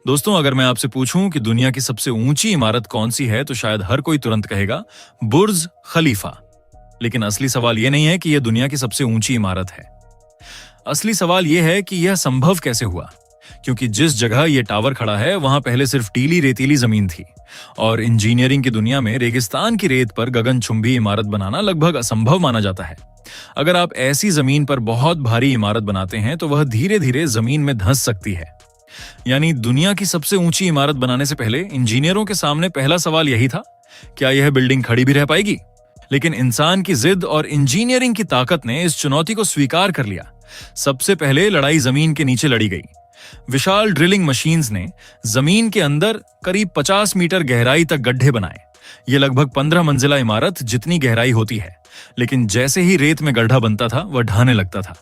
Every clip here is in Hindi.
दोस्तों, अगर मैं आपसे पूछूं कि दुनिया की सबसे ऊंची इमारत कौन सी है तो शायद हर कोई तुरंत कहेगा बुर्ज खलीफा। लेकिन असली सवाल यह नहीं है कि यह दुनिया की सबसे ऊंची इमारत है। असली सवाल यह है कि यह संभव कैसे हुआ, क्योंकि जिस जगह यह टावर खड़ा है वहां पहले सिर्फ टीली रेतीली जमीन थी और इंजीनियरिंग की दुनिया में रेगिस्तान की रेत पर गगनचुंबी इमारत बनाना लगभग असंभव माना जाता है। अगर आप ऐसी जमीन पर बहुत भारी इमारत बनाते हैं तो वह धीरे धीरे जमीन में धंस सकती है। यानी दुनिया की सबसे ऊंची इमारत बनाने से पहले इंजीनियरों के सामने पहला सवाल यही था, क्या यह बिल्डिंग खड़ी भी रह पाएगी? लेकिन इंसान की जिद और इंजीनियरिंग की ताकत ने इस चुनौती को स्वीकार कर लिया। सबसे पहले लड़ाई जमीन के नीचे लड़ी गई। विशाल ड्रिलिंग मशीन्स ने जमीन के अंदर करीब 50 मीटर गहराई तक गड्ढे बनाए। ये लगभग 15 मंजिला इमारत जितनी गहराई होती है, लेकिन जैसे ही रेत में गड्ढा बनता था वह ढहने लगता था।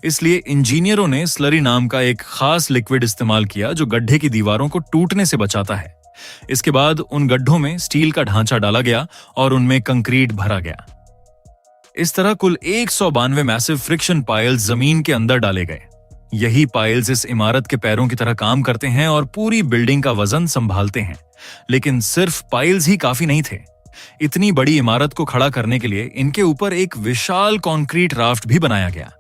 इसलिए इंजीनियरों ने स्लरी नाम का एक खास लिक्विड इस्तेमाल किया जो गड्ढे की दीवारों को टूटने से बचाता है। इसके बाद उन गड्ढों में स्टील का ढांचा डाला गया और उनमें कंक्रीट भरा गया। इस तरह कुल 192 मैसिव फ्रिक्शन पाइल्स जमीन के अंदर डाले गए। यही पाइल्स इस इमारत के पैरों की तरह काम करते हैं और पूरी बिल्डिंग का वजन संभालते हैं। लेकिन सिर्फ पाइल्स ही काफी नहीं थे। इतनी बड़ी इमारत को खड़ा करने के लिए इनके ऊपर एक विशाल कंक्रीट राफ्ट भी बनाया गया।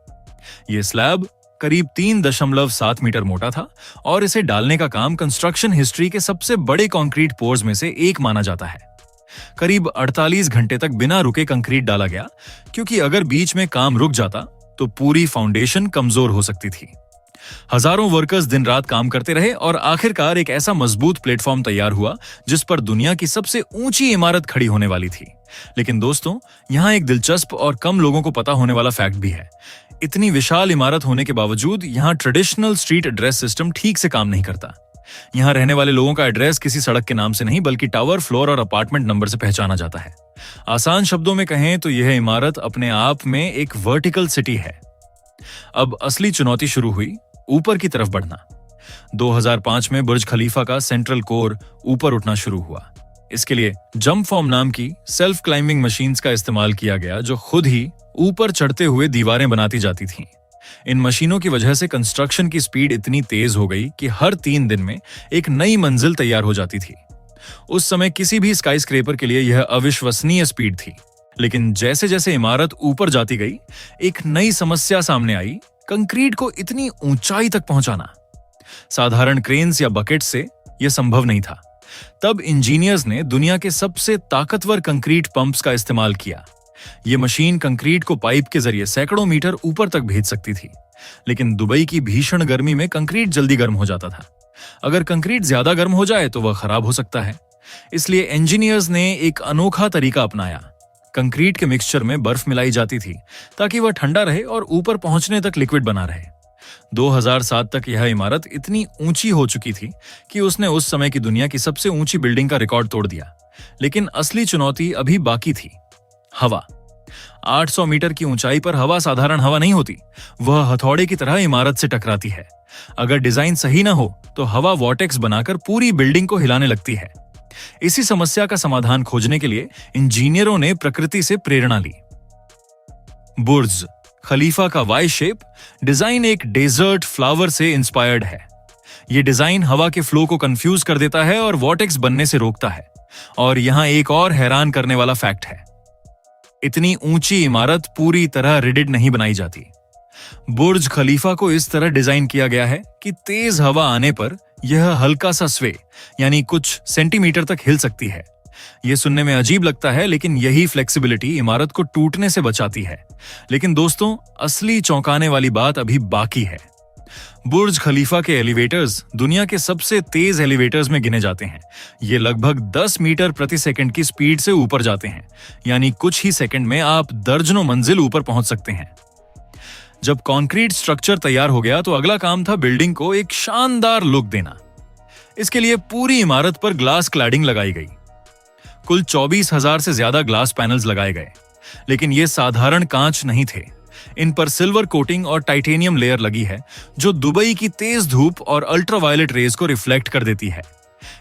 यह स्लैब करीब 3.7 मीटर मोटा था और इसे डालने का काम कंस्ट्रक्शन हिस्ट्री के सबसे बड़े कंक्रीट पोर्स में से एक माना जाता है। करीब 48 घंटे तक बिना रुके कंक्रीट डाला गया, क्योंकि अगर बीच में काम रुक जाता तो पूरी फाउंडेशन कमजोर हो सकती थी। हजारों वर्कर्स दिन रात काम करते रहे और आखिरकार एक ऐसा मजबूत प्लेटफॉर्म तैयार हुआ जिस पर दुनिया की सबसे ऊंची इमारत खड़ी होने वाली थी। लेकिन दोस्तों, यहां एक दिलचस्प और कम लोगों को पता होने वाला फैक्ट भी है। इतनी विशाल इमारत होने के बावजूद यहां ट्रेडिशनल स्ट्रीट एड्रेस सिस्टम ठीक से काम नहीं करता। यहां रहने वाले लोगों का एड्रेस किसी सड़क के नाम से नहीं बल्कि टावर, फ्लोर और अपार्टमेंट नंबर से पहचाना जाता है। आसान शब्दों में कहें तो यह इमारत अपने आप में एक वर्टिकल सिटी है। अब असली चुनौती शुरू हुई, ऊपर की तरफ बढ़ना। 2005 में बुर्ज खलीफा का सेंट्रल कोर ऊपर उठना शुरू हुआ। इसके लिए जंप फॉर्म नाम की सेल्फ क्लाइंबिंग मशीन्स का इस्तेमाल किया गया जो खुद ही ऊपर चढ़ते हुए दीवारें बनाती जाती थीं। इन मशीनों की वजह से कंस्ट्रक्शन की स्पीड इतनी तेज हो गई कि हर 3 दिन में एक नई मंजिल तैयार हो जाती थी। उस समय किसी भी स्काईस्क्रेपर के लिए यह अविश्वसनीय स्पीड थी। लेकिन जैसे जैसे इमारत ऊपर जाती गई, एक नई समस्या सामने आई, कंक्रीट को इतनी ऊंचाई तक पहुंचाना। साधारण क्रेन्स या बकेट से यह संभव नहीं था। तब इंजीनियर्स ने दुनिया के सबसे ताकतवर कंक्रीट पंप्स का इस्तेमाल किया। यह मशीन कंक्रीट को पाइप के जरिए सैकड़ों मीटर ऊपर तक भेज सकती थी। लेकिन दुबई की भीषण गर्मी में कंक्रीट जल्दी गर्म हो जाता था। अगर कंक्रीट ज्यादा गर्म हो जाए तो वह खराब हो सकता है। इसलिए इंजीनियर्स ने एक अनोखा तरीका अपनाया। कंक्रीट के मिक्सचर में बर्फ मिलाई जाती थी ताकि वह ठंडा रहे और ऊपर पहुंचने तक लिक्विड बना रहे। 2007 तक यह इमारत इतनी ऊंची हो चुकी थी कि उसने उस समय की दुनिया की सबसे ऊंची बिल्डिंग का रिकॉर्ड तोड़ दिया। लेकिन असली चुनौती अभी बाकी थी, हवा। 800 मीटर की ऊंचाई पर हवा साधारण हवा नहीं होती। वह हथौड़े की तरह इमारत से टकराती है। अगर डिजाइन सही ना हो तो हवा वॉर्टेक्स बनाकर पूरी बिल्डिंग को हिलाने लगती है। इसी समस्या का समाधान खोजने के लिए इंजीनियरों ने प्रकृति से प्रेरणा ली। बुर्ज खलीफा का वाई शेप डिजाइन एक डेजर्ट फ्लावर से इंस्पायर्ड है। यह डिजाइन हवा के फ्लो को कंफ्यूज कर देता है और वॉर्टेक्स बनने से रोकता है। और यहां एक और हैरान करने वाला फैक्ट है, इतनी ऊंची इमारत पूरी तरह रिजिड नहीं बनाई जाती। बुर्ज खलीफा को इस तरह डिजाइन किया गया है कि तेज हवा आने पर यह हल्का सा स्वे यानी कुछ सेंटीमीटर तक हिल सकती है। यह सुनने में अजीब लगता है, लेकिन यही फ्लेक्सिबिलिटी इमारत को टूटने से बचाती है। लेकिन दोस्तों, असली चौंकाने वाली बात अभी बाकी है। बुर्ज खलीफा के एलिवेटर्स दुनिया के सबसे तेज एलिवेटर्स में गिने जाते हैं। ये लगभग 10 मीटर प्रति सेकंड की स्पीड से ऊपर जाते हैं, यानी कुछ ही सेकंड में आप दर्जनों मंजिल ऊपर पहुंच सकते हैं। जब कंक्रीट स्ट्रक्चर तैयार हो गया तो अगला काम था बिल्डिंग को एक शानदार लुक देना। इसके लिए पूरी इमारत पर ग्लास क्लैडिंग लगाई गई। कुल 24,000 से ज्यादा ग्लास पैनल्स लगाए गए। लेकिन ये साधारण कांच नहीं थे। इन पर सिल्वर कोटिंग और टाइटेनियम लेयर लगी है जो दुबई की तेज धूप और अल्ट्रावायलेट रेज को रिफ्लेक्ट कर देती है।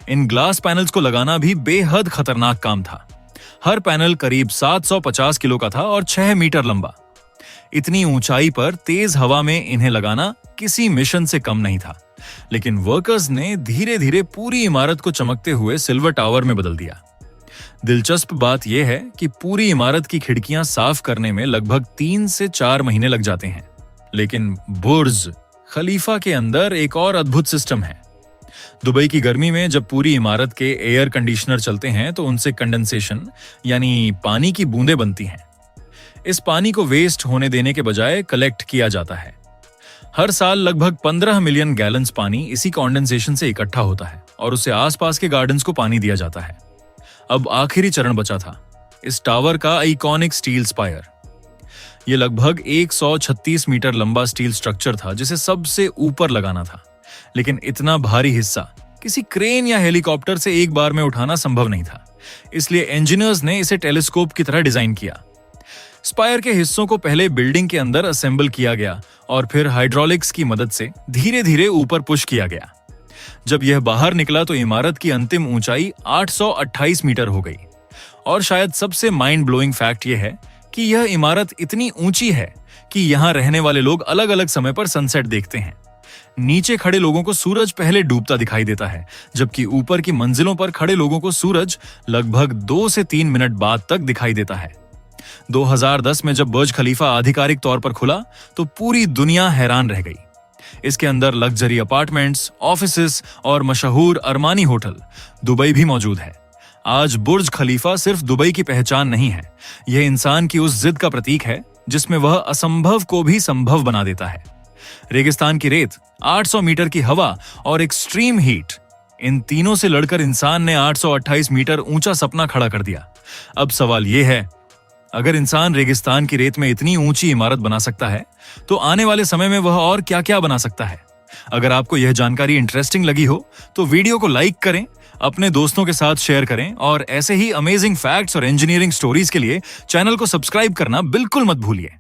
इन ग्लास पैनल्स को लगाना भी बेहद खतरनाक काम था। हर पैनल करीब 750 किलो का था और 6 मीटर लंबा। इतनी ऊंचाई पर तेज हवा में इन्हें लगाना किसी मिशन से कम नहीं था। लेकिन वर्कर्स ने धीरे धीरे पूरी इमारत को चमकते हुए सिल्वर टावर में बदल दिया। दिलचस्प बात यह है कि पूरी इमारत की खिड़कियां साफ करने में लगभग 3 से 4 महीने लग जाते हैं। लेकिन बुर्ज खलीफा के अंदर एक और अद्भुत सिस्टम है। दुबई की गर्मी में जब पूरी इमारत के एयर कंडीशनर चलते हैं तो उनसे कंडेंसेशन यानी पानी की बूंदें बनती हैं। इस पानी को वेस्ट होने देने के बजाय कलेक्ट किया जाता है। हर साल लगभग 15 मिलियन गैलन्स पानी इसी कंडेंसेशन से इकट्ठा होता है और उससे आसपास के गार्डन्स को पानी दिया जाता है। अब आखिरी चरण बचा था, इस टावर का आइकॉनिक स्टील स्पायर। यह लगभग 136 मीटर लंबा स्टील स्ट्रक्चर था जिसे सबसे ऊपर लगाना था, लेकिन इतना भारी हिस्सा किसी क्रेन या हेलीकॉप्टर से एक बार में उठाना संभव नहीं था। इसलिए इंजीनियर्स ने इसे टेलीस्कोप की तरह डिजाइन किया। स्पायर के हिस्सों को पहले बिल्डिंग के अंदर असेंबल किया गया और फिर हाइड्रोलिक्स की मदद से धीरे धीरे ऊपर पुश किया गया। जब यह बाहर निकला तो इमारत की अंतिम ऊंचाई 828 मीटर हो गई। और शायद सबसे माइंड ब्लोइंग फैक्ट यह है कि यह इमारत इतनी ऊंची है कि यहां रहने वाले लोग अलग अलग समय पर सनसेट देखते हैं। नीचे खड़े लोगों को सूरज पहले डूबता दिखाई देता है, जबकि ऊपर की मंजिलों पर खड़े लोगों को सूरज लगभग 2 से 3 मिनट बाद तक दिखाई देता है। 2010 में जब बुर्ज खलीफा आधिकारिक तौर पर खुला तो पूरी दुनिया हैरान रह गई। इसके अंदर लग्जरी अपार्टमेंट्स, ऑफिसेस और मशहूर अरमानी होटल दुबई भी मौजूद है। आज बुर्ज खलीफा सिर्फ दुबई की पहचान नहीं है, यह इंसान की उस जिद का प्रतीक है जिसमें वह असंभव को भी संभव बना देता है। रेगिस्तान की रेत, 800 मीटर की हवा और एक्सट्रीम हीट, इन तीनों से लड़कर इंसान ने 828 मीटर ऊंचा सपना खड़ा कर दिया। अब सवाल यह है, अगर इंसान रेगिस्तान की रेत में इतनी ऊंची इमारत बना सकता है तो आने वाले समय में वह और क्या क्या बना सकता है। अगर आपको यह जानकारी इंटरेस्टिंग लगी हो तो वीडियो को लाइक करें, अपने दोस्तों के साथ शेयर करें और ऐसे ही अमेजिंग फैक्ट्स और इंजीनियरिंग स्टोरीज के लिए चैनल को सब्सक्राइब करना बिल्कुल मत भूलिए।